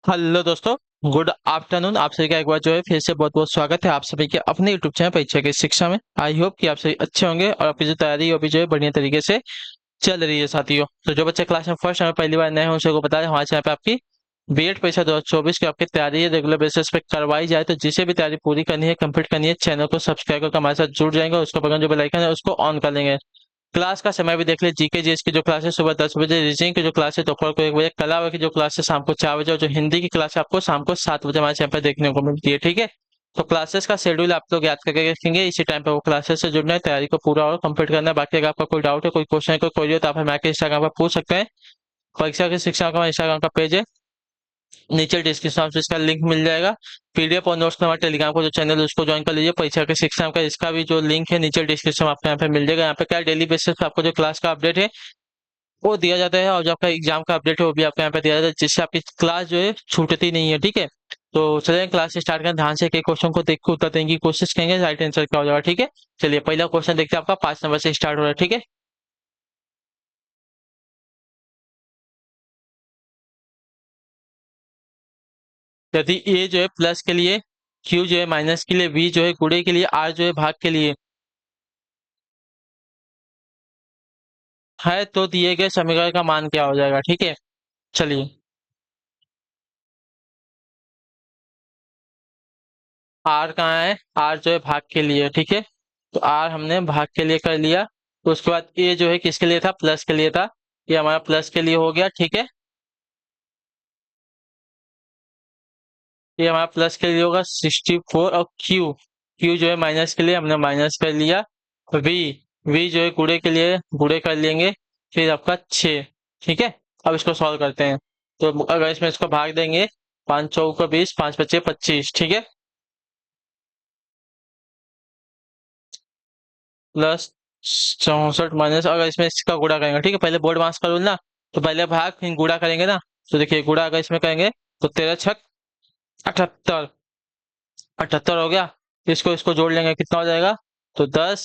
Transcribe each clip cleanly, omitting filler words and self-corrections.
Hello दोस्तों। Good afternoon. आप सभी का एक बार जो है फिर से बहुत बहुत स्वागत है आप सभी के अपने यूट्यूब चैनल परीक्षा की शिक्षा में। आई होप कि आप सभी अच्छे होंगे और आपकी जो तैयारी है वो भी जो है बढ़िया तरीके से चल रही है साथियों। तो जो बच्चे क्लास में फर्स्ट टाइम पहली बार नए हैं उनको बता दें, हमारे चैनल पे आपकी बीएड परीक्षा 2024 की आपकी तैयारी है रेगुलर बेसिस पे करवाई जाए। तो जिसे भी तैयारी पूरी करनी है, कंप्लीट करनी है, चैनल को सब्सक्राइब करके हमारे साथ जुड़ जाएंगे, उसको बगल जो बेल आइकन है उसको ऑन कर लेंगे। क्लास का समय भी देख ले, जीके जीएस की जो क्लास है सुबह 10 बजे, रीजनिंग की जो क्लास है दोपहर को 1 बजे, कला की जो क्लास है शाम को 4 बजे, और जो हिंदी की क्लास है आपको शाम को 7 बजे हमारे चैनल पर देखने को मिलती है। ठीक है, तो क्लासेस का शेड्यूल आप लोग याद करके रखेंगे, इसी टाइम पे वो क्लासेस से जुड़ना है, तैयारी को पूरा और कंप्लीट करना है। बाकी अगर आपका कोई डाउट है, कोई क्वेश्चन है, कोई क्वेरी हो तो आप हमारे इंस्टाग्राम पर पूछ सकते हैं। परीक्षा की शिक्षा का इंस्टाग्राम का पेज है, नीचे डिस्क्रिप्शन में इसका लिंक मिल जाएगा। पीडीएफ और नोट्स में हमारे टेलीग्राम का जो चैनल है उसको ज्वाइन कर लीजिए। परीक्षा के शिक्षा का इसका भी जो लिंक है नीचे डिस्क्रिप्शन में आपको यहाँ पे मिल जाएगा। यहाँ पे क्या डेली बेसिस पे आपको जो क्लास का अपडेट है वो दिया जाता है, और जो आपका एग्जाम का अपडेट है वो भी आपको यहाँ पे दिया जाता है, जिससे आपकी क्लास जो है छूटती नहीं है। ठीक है, तो चलिए क्लास स्टार्ट करें। ध्यान से एक एक क्वेश्चन को देख के उत्तर देने की कोशिश करेंगे, राइट आंसर क्या हो जाएगा। ठीक है, चलिए पहला क्वेश्चन देखते हैं, आपका 5 नंबर से स्टार्ट हो रहा है। ठीक है, यदि ए जो है प्लस के लिए, क्यू जो है माइनस के लिए, बी जो है गुणे के लिए, आर जो है भाग के लिए है, तो दिए गए समीकरण का मान क्या हो जाएगा। ठीक है, चलिए आर कहाँ है, आर जो है भाग के लिए। ठीक है, तो आर हमने भाग के लिए कर लिया। तो उसके बाद ए जो है किसके लिए था, प्लस के लिए था, ये हमारा प्लस के लिए हो गया। ठीक है, ये हमारा प्लस के लिए होगा 64, और क्यू, क्यू जो है माइनस के लिए हमने माइनस कर लिया। वी, वी जो है गुणे के लिए गुणे कर लेंगे, फिर आपका 6। ठीक है, अब इसको सॉल्व करते हैं। तो अगर इसमें इसको भाग देंगे, 5 चौक 20, 5 पच्चे 25। ठीक है, प्लस 64 माइनस, अगर इसमें इसका गुणा करेंगे, ठीक है, पहले बोर्ड मास करूँ ना, तो पहले भाग फिर गुणा करेंगे ना। तो देखिए गुणा अगर इसमें करेंगे तो 13 छक 78, 78 हो गया। इसको इसको जोड़ लेंगे, कितना हो जाएगा, तो 10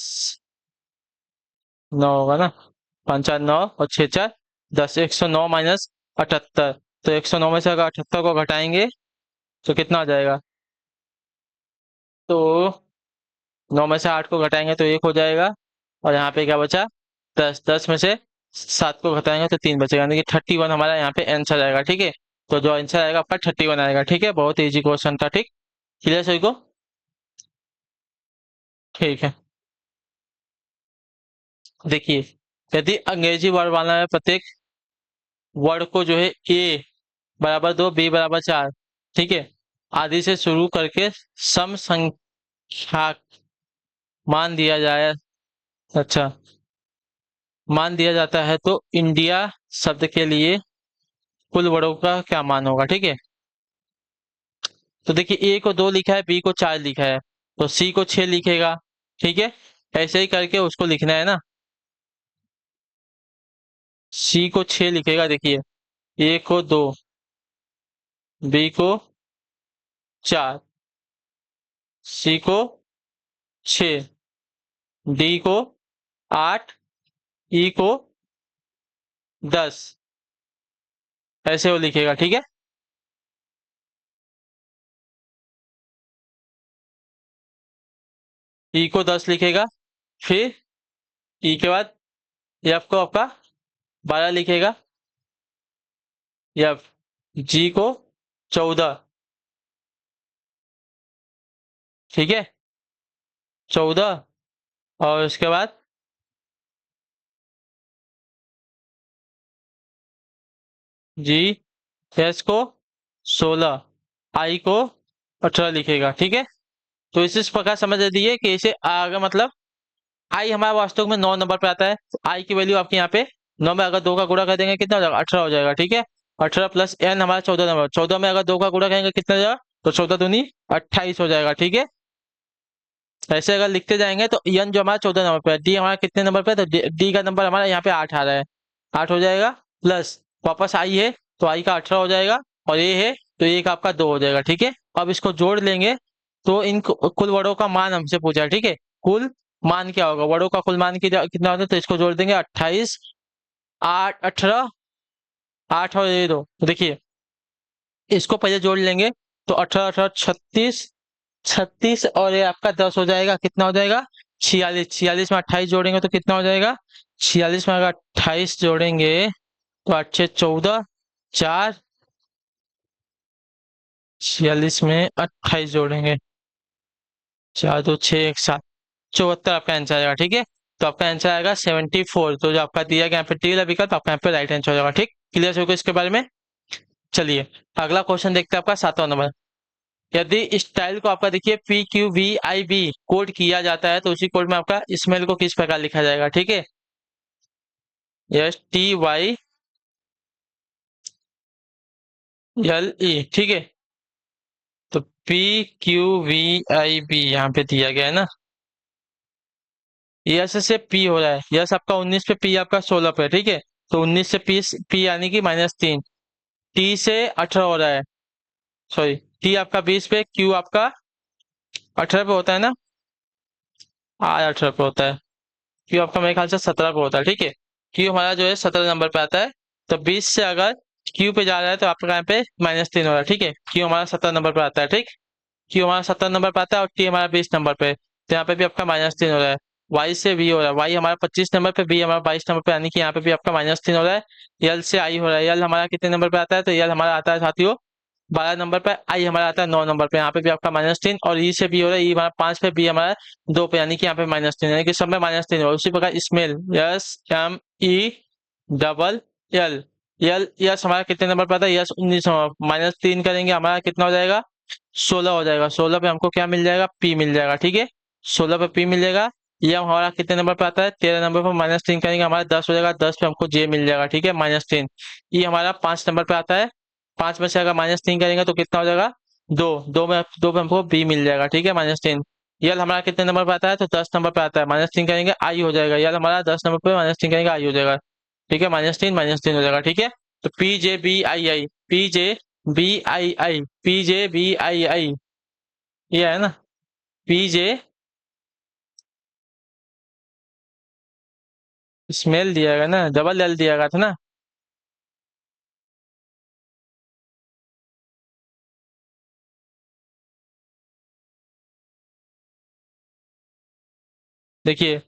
9 होगा ना, 5 4 9 और 6 4 10, 109 माइनस 78। तो 109 में से अगर 78 को घटाएंगे तो कितना आ जाएगा, तो 9 में से 8 को घटाएंगे तो 1 हो जाएगा। और यहाँ पे क्या बचा, 10, 10 में से 7 को घटाएंगे तो 3 बचेगा, यानी कि 31 हमारा यहाँ पे आंसर आएगा। ठीक है, तो जो आंसर आएगा आपका 31 आएगा। ठीक है, बहुत इजी क्वेश्चन था। ठीक, क्लियर सभी को। ठीक है, देखिए यदि अंग्रेजी वर्णमाला में प्रत्येक वर्ड को जो है ए बराबर 2, बी बराबर 4, ठीक है, आदि से शुरू करके सम संख्या मान दिया जाए, अच्छा, मान दिया जाता है, तो इंडिया शब्द के लिए कुल वर्णों का क्या मान होगा। ठीक है, तो देखिए ए को 2 लिखा है, बी को 4 लिखा है, तो सी को 6 लिखेगा। ठीक है, ऐसे ही करके उसको लिखना है ना, सी को 6 लिखेगा। देखिए ए को 2, बी को 4, सी को 6, डी को 8, ई को 10, ऐसे वो लिखेगा। ठीक है, ई को 10 लिखेगा, फिर ई के बाद एफ को आपका 12 लिखेगा, एफ, जी को 14। ठीक है, 14, और उसके बाद जी, एस को 16, आई को 18 लिखेगा। ठीक है, तो इस प्रकार समझ लीजिए कि इसे आगे मतलब आई हमारा वास्तव में 9 नंबर पे आता है, तो आई की वैल्यू आपके यहाँ पे 9 में अगर 2 का गुणा कर देंगे कितना हो जाएगा, 18 हो जाएगा। ठीक है, 18 प्लस एन हमारा 14 नंबर, 14 में अगर 2 का गुणा करेंगे कितना हो जाएगा, तो 14 दूनी 28 हो जाएगा। ठीक है, ऐसे अगर लिखते जाएंगे तो एन जो हमारा 14 नंबर पे है, डी हमारा कितने नंबर पे है, तो डी का नंबर हमारा यहाँ पे 8 आ रहा है, 8 हो जाएगा। प्लस वापस आई है तो आई का 18 हो जाएगा, और ये है तो ये का आपका 2 हो जाएगा। ठीक है, अब इसको जोड़ लेंगे, तो इन कुल वर्डों का मान हमसे पूछा है। ठीक है, कुल मान क्या होगा, वर्डों का कुल मान कितना होता है, तो इसको जोड़ देंगे, 28, 8 18, 8 और ये 2, तो देखिए इसको पहले जोड़ लेंगे तो 18 18 36, 36 और ये आपका 10 हो जाएगा, कितना हो जाएगा 46। 46 में 28 जोड़ेंगे तो कितना हो जाएगा 46 में अगर 28 जोड़ेंगे तो 8 6 14, 4, 46 में 28 जोड़ेंगे 4 2 6 1 7, 74 आपका आंसर आएगा। ठीक है, तो आपका आंसर आएगा 74। तो जो आपका दिया गया यहाँ पे टी वाला विकल्प आपका यहाँ पे राइट आंसर हो जाएगा। ठीक, क्लियर हो गया इसके बारे में। चलिए अगला क्वेश्चन देखते हैं आपका 7वां नंबर। यदि स्टाइल को आपका देखिए PQVIB कोड किया जाता है तो उसी कोड में आपका स्मेल को किस प्रकार लिखा जाएगा। ठीक है, STYLE। ठीक है, तो PQVIB यहाँ पे दिया गया है ना, यस से पी हो रहा है, यस आपका 19 पे, पी आपका 16 पे। ठीक है, तो 19 से पी यानी कि -3, टी से 18 हो रहा है, सॉरी टी आपका 20 पे, क्यू आपका 18 पे होता है ना, आर 18 पे होता है, क्यू आपका मेरे ख्याल से 17 पे होता है। ठीक है, क्यू हमारा जो है 17 नंबर पे आता है, तो 20 से अगर क्यू पे जा रहा है तो आपका यहाँ पे -3 हो रहा है। ठीक है, क्यू हमारा 17 नंबर पे आता है। ठीक, क्यू हमारा 17 नंबर पे आता है और टी हमारा 20 नंबर पे, तो यहाँ पे भी आपका -3 हो रहा है। वाई से वी हो रहा है, वाई हमारा 25 नंबर पे, वी हमारा 22 नंबर पे, यानी कि यहाँ पे भी आपका -3 हो रहा है। यल से आई हो रहा है, यल हमारा कितने नंबर पे आता है, तो यल हमारा आता है साथियों 12 नंबर पे, आई हमारा आता है 9 नंबर पे, यहाँ पे भी आपका -3। और ई से बी हो रहा है, ई हमारा 5 पे, बी हमारा 2 पे, यानी कि यहाँ पे -3, यानी कि सब में -3 हो। उसी प्रकार स्मेल SMELL, यल यस हमारा कितने नंबर पे आता है, यस 19 नंबर, -3 करेंगे हमारा कितना हो जाएगा 16 हो जाएगा। 16 पे हमको क्या मिल जाएगा, पी मिल जाएगा। ठीक है, 16 पे पी मिल जाएगा। ये हमारा कितने नंबर पे आता है, 13 नंबर पर, -3 करेंगे हमारा 10 हो जाएगा, 10 पे हमको जे मिल जाएगा। ठीक है, -3। ये हमारा 5 नंबर पे आता है, 5 में से अगर -3 करेंगे तो कितना हो जाएगा 2, 2 पे हमको बी मिल जाएगा। ठीक है, -3। यल हमारा कितने नंबर पे आता है, तो 10 नंबर पे आता है, -3 करेंगे आई हो जाएगा, यल हमारा 10 नंबर पे, -3 करेंगे आई हो जाएगा। ठीक है, -3 हो जाएगा। ठीक है, तो PJBII, PJBII, PJBII, ये है ना, पीजे स्मेल दिया गया ना, डबल एल दिया गया था ना। देखिए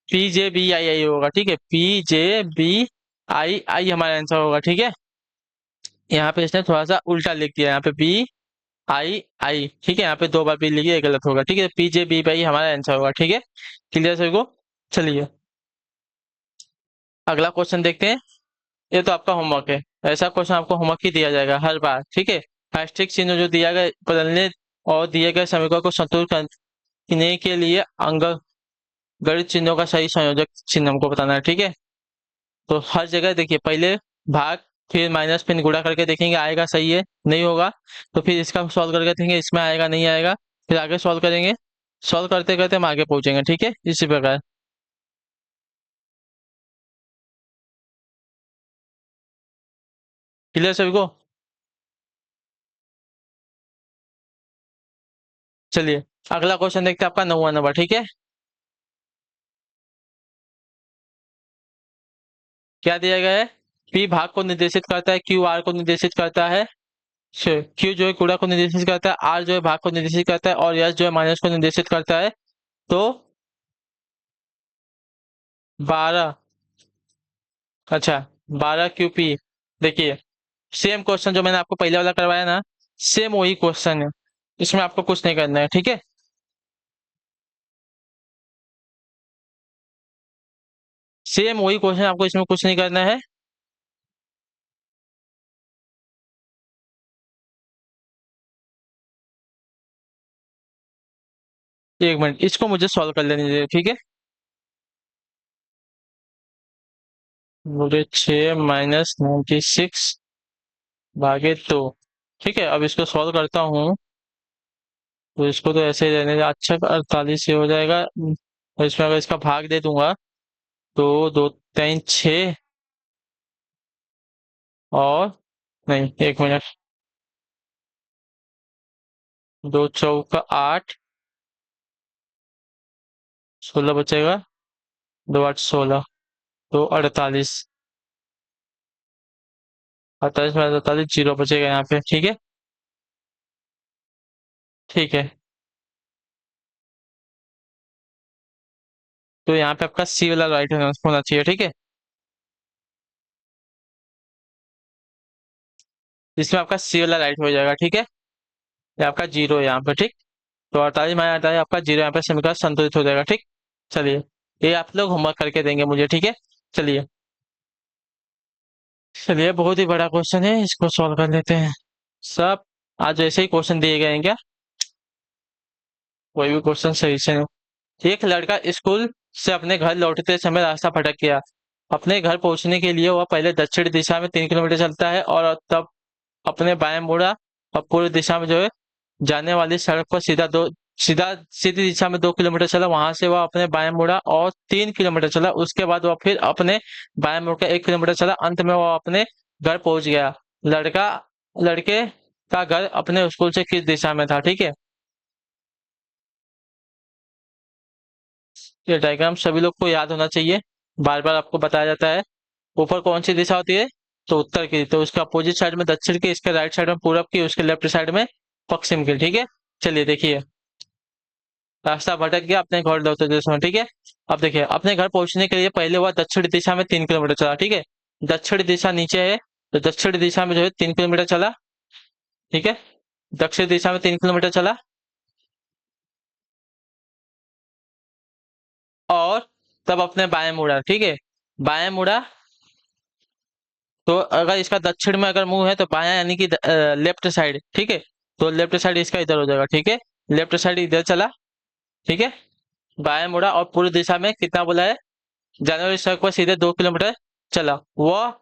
PJBII होगा। ठीक है, PJBII हमारा आंसर होगा। ठीक है, यहाँ पे इसने थोड़ा सा उल्टा लिख दिया, यहाँ पे BII। ठीक है, यहाँ पे 2 बार भी लिखिए, ये गलत होगा। ठीक है, PJBII हमारा आंसर होगा। ठीक है, क्लियर सभी को। चलिए अगला क्वेश्चन देखते हैं। ये तो आपका होमवर्क है, ऐसा क्वेश्चन आपको होमवर्क ही दिया जाएगा हर बार। ठीक है, हैशटैग चिन्ह जो दिया गया बदलने और दिए गए समीकरण को संतुलित करने के लिए अंग गणित चिन्हों का सही संयोजक चिन्ह हमको बताना है। ठीक है, तो हर जगह देखिए पहले भाग, फिर माइनस, फिर गुणा करके देखेंगे आएगा सही है, नहीं होगा तो फिर इसका सॉल्व करके देखेंगे इसमें आएगा नहीं आएगा, फिर आगे सॉल्व करेंगे, सॉल्व करते करते हम आगे पहुंचेंगे। ठीक है, इसी प्रकार। क्लियर सभी को। चलिए अगला क्वेश्चन देखते हैं, आपका 9वां नंबर। ठीक है, क्या दिया गया है, पी भाग को निर्देशित करता है, क्यू आर को निर्देशित करता है, क्यू जो है गुणा को निर्देशित करता है, आर जो है भाग को निर्देशित करता है, और यस जो है माइनस को निर्देशित करता है। तो 12, अच्छा 12 QP। देखिए सेम क्वेश्चन जो मैंने आपको पहले वाला करवाया ना, सेम वही क्वेश्चन है, इसमें आपको कुछ नहीं करना है। ठीक है, सेम वही क्वेश्चन, आपको इसमें कुछ नहीं करना है। एक मिनट, इसको मुझे सॉल्व कर लेने दीजिए। ठीक है, मुझे 6 - 96 भागे 2। ठीक है, अब इसको सॉल्व करता हूँ, तो इसको तो ऐसे ही रहने दे। अच्छा 48 से हो जाएगा, और इसमें अगर इसका भाग दे दूंगा तो 2 3 6, और नहीं, एक मिनट, 2 4 8, 16 बचेगा, 2 8 16, तो 48, 48 में 48 जीरो बचेगा यहाँ पे। ठीक है, ठीक है, तो यहाँ पे आपका सी वाला राइट होना चाहिए। ठीक है, इसमें आपका सी वाला राइट हो जाएगा। ठीक है, ये आपका जीरो है यहाँ पे। ठीक, तो 48 - 48 आपका जीरो यहाँ पे समीकरण संतुलित हो जाएगा। ठीक, चलिए, ये आप लोग होमवर्क करके देंगे मुझे। ठीक है, चलिए। चलिए, बहुत ही बड़ा क्वेश्चन है, इसको सॉल्व कर लेते हैं सब। आज ऐसे ही क्वेश्चन दिए गए हैं क्या? कोई भी क्वेश्चन सही से नहीं। एक लड़का स्कूल से अपने घर लौटते समय रास्ता भटक गया। अपने घर पहुंचने के लिए वह पहले दक्षिण दिशा में 3 किलोमीटर चलता है और तब अपने बाएं मुड़ा और पूर्व दिशा में जो है जाने वाली सड़क पर सीधी दिशा में 2 किलोमीटर चला। वहां से वह अपने बाएं मुड़ा और 3 किलोमीटर चला। उसके बाद वह फिर अपने बाएं मुड़ कर 1 किलोमीटर चला। अंत में वह अपने घर पहुंच गया। लड़का लड़के का घर अपने स्कूल से किस दिशा में था? ठीक है, ये डायग्राम सभी लोग को याद होना चाहिए, बार बार आपको बताया जाता है। ऊपर कौन सी दिशा होती है? तो उत्तर की। तो उसके अपोजिट साइड में दक्षिण की, इसके राइट साइड में पूरब की, उसके लेफ्ट साइड में पश्चिम की। ठीक है, चलिए देखिए, रास्ता भटक गया अपने घर लौटते हुए समय। ठीक है, अब देखिए, अपने घर पहुंचने के लिए पहले वह दक्षिण दिशा में 3 किलोमीटर चला। ठीक है, दक्षिण दिशा नीचे है, तो दक्षिण दिशा में जो है 3 किलोमीटर चला। ठीक है, दक्षिण दिशा में 3 किलोमीटर चला और तब अपने बाएं मुड़ा। ठीक है, बाएं मुड़ा, तो अगर इसका दक्षिण में अगर मुंह है तो बायां यानी कि लेफ्ट साइड। ठीक है, तो लेफ्ट साइड इसका इधर हो जाएगा। ठीक है, लेफ्ट साइड इधर चला। ठीक है, बाएं मुड़ा और पूर्व दिशा में कितना बोला है? जाने वाली सड़क पर सीधे 2 किलोमीटर चला। वह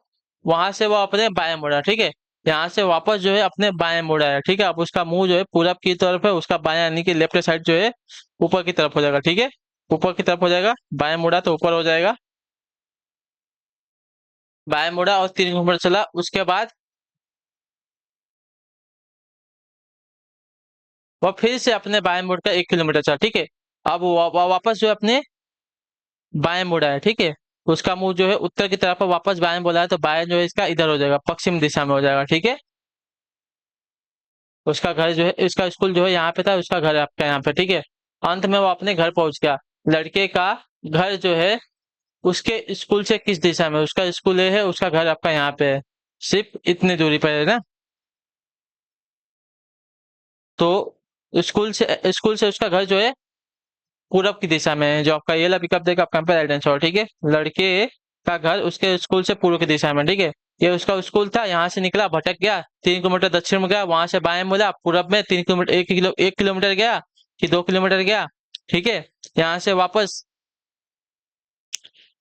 वहां से वो अपने बाएं मुड़ा। ठीक है, यहाँ से वापस जो है अपने बाएं मुड़ा है। ठीक है, अब उसका मुंह जो है पूरब की तरफ है, उसका बायां यानी कि लेफ्ट साइड जो है ऊपर की तरफ हो जाएगा। ठीक है, ऊपर की तरफ हो जाएगा, बाएं मुड़ा तो ऊपर हो जाएगा। बाएं मुड़ा और 3 किलोमीटर चला। उसके बाद वह फिर से अपने बाएं मुड़ का 1 किलोमीटर चला। ठीक है, अब वह वापस जो है अपने बाएं मुड़ा है। ठीक है, उसका मुंह जो है उत्तर की तरफ है, वापस बाएं बोला है, तो बाएं जो है इसका इधर हो जाएगा, पश्चिम दिशा में हो जाएगा। ठीक है, उसका घर जो है, इसका स्कूल जो है यहाँ पे था, उसका घर आपका यहाँ पे। ठीक है, अंत में वो अपने घर पहुंच गया। लड़के का घर जो है उसके स्कूल से किस दिशा में? उसका स्कूल ये है, उसका घर आपका यहाँ पे है, सिर्फ इतनी दूरी पर है ना। तो स्कूल से उसका घर जो है पूरब की दिशा में है, जो आपका ये वाला पिकअप देगा आपका यहाँ पे राइट आंसर। ठीक है, लड़के का घर उसके स्कूल से पूर्व की दिशा में। ठीक है, ये उसका स्कूल था, यहाँ से निकला, भटक गया, 3 किलोमीटर दक्षिण में गया, वहां से बाएं मुड़ा, पूरब में 3 किलोमीटर, 1 किलोमीटर गया कि 2 किलोमीटर गया। ठीक है, यहाँ से वापस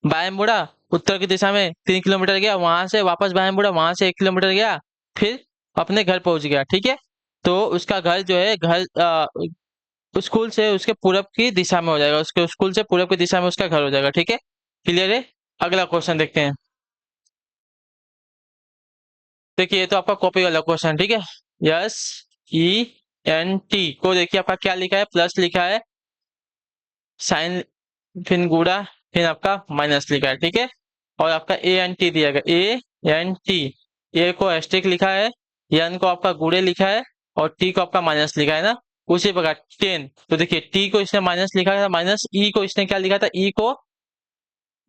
बाएं मुड़ा, उत्तर की दिशा में 3 किलोमीटर गया, वहां से वापस बाएं मुड़ा, वहां से 1 किलोमीटर गया, फिर अपने घर पहुंच गया। ठीक है, तो उसका घर जो है स्कूल से उसके पूरब की दिशा में हो जाएगा, उसके स्कूल से पूरब की दिशा में उसका घर हो जाएगा। ठीक है, क्लियर है? अगला क्वेश्चन देखते हैं। देखिए, ये तो आपका कॉपी वाला क्वेश्चन। ठीक है, SENT को देखिए आपका क्या लिखा है, प्लस लिखा है, साइन फिर गुड़ा, फिर आपका माइनस लिखा है। ठीक है, और आपका ANT दिया गया, ANT, ए को एस्टेरिक लिखा है, एन को आपका गुड़े लिखा है और टी को आपका माइनस लिखा है ना। उसी प्रकार 10, तो देखिए टी को इसने माइनस लिखा था, माइनस ई को इसने क्या लिखा था? ई को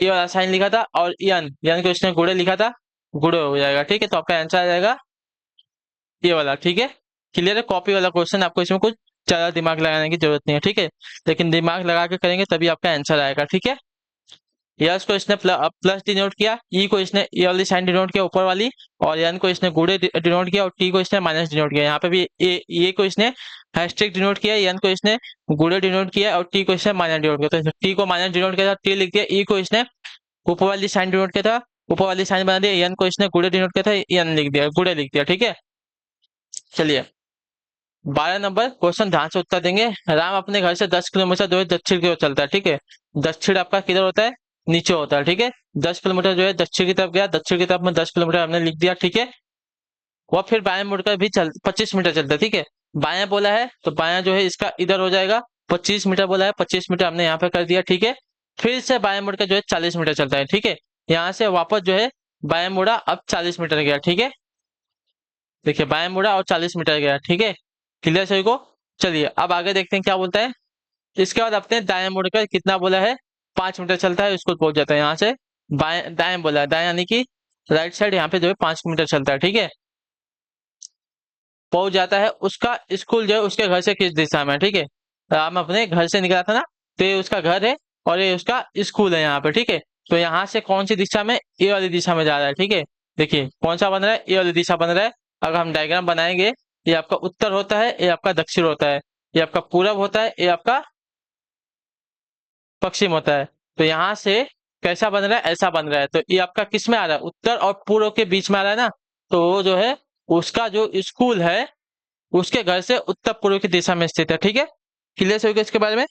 ये वाला साइन लिखा था, और एन को इसने गुड़े लिखा था, गुड़े हो जाएगा। ठीक है, तो आपका आंसर आ जाएगा ये वाला। ठीक है, क्लियर है? कॉपी वाला क्वेश्चन, आपको इसमें कुछ ज्यादा दिमाग लगाने की जरूरत नहीं है। ठीक है, लेकिन दिमाग लगा के करेंगे तभी आपका आंसर आएगा। ठीक है, यस को इसने प्लस डिनोट किया, ई को इसने ये वाली साइन डिनोट किया ऊपर वाली, और एन को इसने गुड़े डिनोट किया, और टी को इसने माइनस डिनोट किया। यहाँ पे भी ए को इसने हैशटैग डिनोट किया, एन को इसने गुड़े डिनोट किया और टी को इसने माइनस डिनोट किया। तो टी को माइनस डिनोट किया था, टी लिख दिया। ई को इसने ऊपर वाली साइन डिनोट किया था, ऊपर वाली साइन बना दिया। एन को इसने गुड़े डिनोट किया था, एन लिख दिया, गुड़े लिख दिया। ठीक है, चलिए 12 नंबर क्वेश्चन, ध्यान से उत्तर देंगे। राम अपने घर से 10 किलोमीटर जो है दक्षिण की ओर चलता है। ठीक है, दक्षिण आपका किधर होता है? नीचे होता है। ठीक है, 10 किलोमीटर जो है दक्षिण की तरफ गया, दक्षिण की तरफ में 10 किलोमीटर हमने लिख दिया। ठीक है, वह फिर बाएं मुड़कर भी 25 मीटर चलता है। ठीक है, बायां बोला है तो बायां जो है इसका इधर हो जाएगा, 25 मीटर बोला है, 25 मीटर हमने यहाँ पे कर दिया। ठीक है, फिर से बाएं मुड़कर जो है 40 मीटर चलता है। ठीक है, यहाँ से वापस जो है बाएं मुड़ा, अब 40 मीटर गया। ठीक है, देखिए बाएं मुड़ा और 40 मीटर गया। ठीक है, क्लियर सही को? चलिए अब आगे देखते हैं क्या बोलता है। इसके बाद अपने दाएं मुड़कर कितना बोला है, 5 मीटर चलता है, स्कूल पहुंच जाता है। यहाँ से बाएं दाएं बोला है, दाएं यानी कि राइट साइड, यहाँ पे जो है 5 मीटर चलता है, ठीक है, पहुंच जाता है। उसका स्कूल जो है उसके घर से किस दिशा में है, ठीक है, हम अपने घर से निकला था ना, तो ये उसका घर है और ये उसका स्कूल है यहाँ पे, ठीक है। तो यहाँ से कौन सी दिशा में, ए वाली दिशा में जा रहा है, ठीक है। देखिए कौन सा बन रहा है, ए वाली दिशा बन रहा है। अगर हम डायग्राम बनाएंगे, ये आपका उत्तर होता है, ये आपका दक्षिण होता है, ये आपका पूरब होता है, ये आपका पश्चिम होता है। तो यहाँ से कैसा बन रहा है, ऐसा बन रहा है। तो ये आपका किस में आ रहा है, उत्तर और पूर्व के बीच में आ रहा है ना। तो वो जो है उसका जो स्कूल है उसके घर से उत्तर पूर्व की दिशा में स्थित है, ठीक है। क्लियर हो गया इसके बारे में।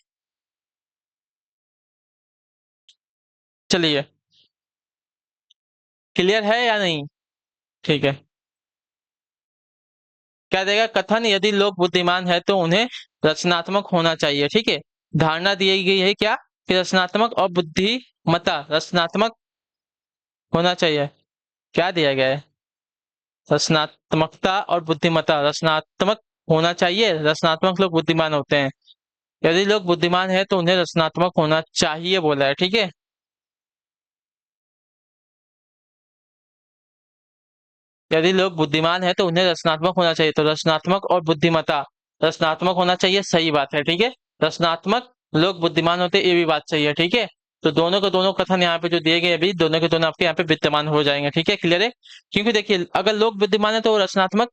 चलिए क्लियर है या नहीं, ठीक है। क्या देगा कथन, यदि लोग बुद्धिमान है तो उन्हें रचनात्मक होना चाहिए, ठीक है। धारणा दी गई है क्या, कि रचनात्मक और बुद्धिमत्ता रचनात्मक होना चाहिए। क्या दिया गया है, रचनात्मकता और बुद्धिमत्ता रचनात्मक होना चाहिए, रचनात्मक लोग बुद्धिमान होते हैं। यदि लोग बुद्धिमान है तो उन्हें रचनात्मक होना चाहिए बोला है, ठीक है। यदि लोग बुद्धिमान है तो उन्हें रचनात्मक होना चाहिए, तो रचनात्मक और बुद्धिमत्ता रचनात्मक होना चाहिए, सही बात है, ठीक है। रचनात्मक लोग बुद्धिमान होते हैं, ये भी बात सही है, ठीक है। तो दोनों के दोनों कथन यहाँ पे जो दिए गए अभी दोनों के दोनों आपके यहाँ पे विद्यमान हो जाएंगे, ठीक है, क्लियर है। क्योंकि देखिए अगर लोग बुद्धिमान है तो वो रचनात्मक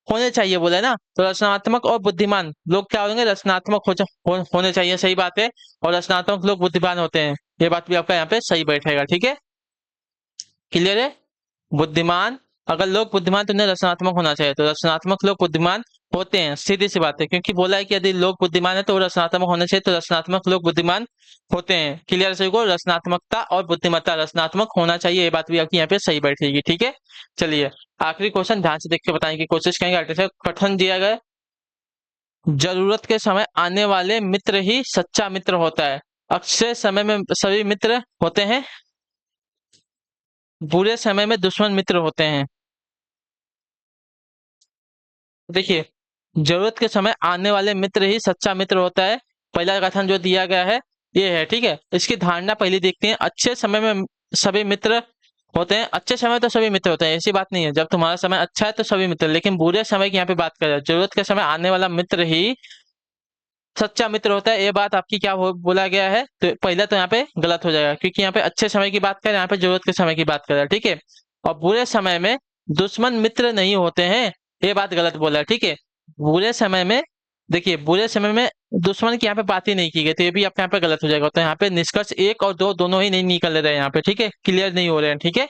होने चाहिए बोला है ना, तो रचनात्मक और बुद्धिमान लोग क्या होंगे, रचनात्मक होने चाहिए, सही बात है। और रचनात्मक लोग बुद्धिमान होते हैं, ये बात भी आपका यहाँ पे सही बैठेगा, ठीक है, क्लियर है। बुद्धिमान, अगर लोग बुद्धिमान तो उन्हें रचनात्मक होना चाहिए, तो रचनात्मक लोग बुद्धिमान होते हैं, सीधी सी बात है। क्योंकि बोला है कि यदि लोग बुद्धिमान है तो वो रचनात्मक होने चाहिए, तो रचनात्मक लोग बुद्धिमान होते हैं। क्लियर सही को, रचनात्मकता और बुद्धिमत्ता रचनात्मक होना चाहिए, ये बात भी आपकी यहाँ पे सही बैठेगी, ठीक है। चलिए आखिरी क्वेश्चन ध्यान से देख के बताने की कोशिश करेंगे। आगे कथन दिया गया, जरूरत के समय आने वाले मित्र ही सच्चा मित्र होता है। अच्छे समय में सभी मित्र होते हैं, बुरे समय में दुश्मन मित्र होते हैं। देखिए जरूरत के समय आने वाले मित्र ही सच्चा मित्र होता है, पहला कथन जो दिया गया है ये है, ठीक है। इसकी धारणा पहले देखते हैं, अच्छे समय में सभी मित्र होते हैं। अच्छे समय तो सभी मित्र होते हैं, ऐसी बात नहीं है, जब तुम्हारा समय अच्छा है तो सभी मित्र, लेकिन बुरे समय की यहाँ पे बात कर रहे हैं, जरूरत के समय आने वाला मित्र ही सच्चा मित्र होता है, ये बात आपकी क्या बोला गया है, तो पहला तो यहाँ पे गलत हो जाएगा, क्योंकि यहाँ पे अच्छे समय की बात करें, यहाँ पे जरूरत के समय की बात कर रहे हैं, ठीक है। और बुरे समय में दुश्मन मित्र नहीं होते हैं, ये बात गलत बोला है, ठीक है। बुरे समय में, देखिए बुरे समय में दुश्मन की यहाँ पे बात ही नहीं की गई, तो ये भी आपके यहाँ पे गलत हो जाएगा। तो यहाँ पे निष्कर्ष 1 और 2 दोनों ही नहीं निकल रहे हैं यहाँ पे, ठीक है, क्लियर नहीं हो रहे हैं, ठीक है,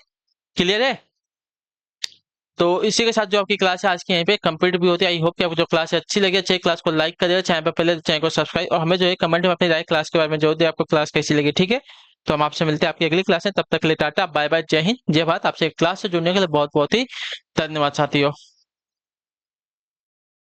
क्लियर है। तो इसी के साथ जो आपकी क्लास है आज की यहीं पे कंप्लीट भी होती है। आई होप कि आपको जो क्लास है अच्छी लगी, अच्छे क्लास को लाइक करिएगा, चैनल पर पहले चैनल को सब्सक्राइब, और हमें जो है कमेंट में अपनी राय क्लास के बारे में जो दे, आपको क्लास कैसी लगी, ठीक है। तो हम आपसे मिलते हैं आपकी अगली क्लास में, तब तक के लिए टाटा बाय बाय, जय हिंद जय भारत। आपसे क्लास से जुड़ने के लिए बहुत बहुत ही धन्यवाद साथियों।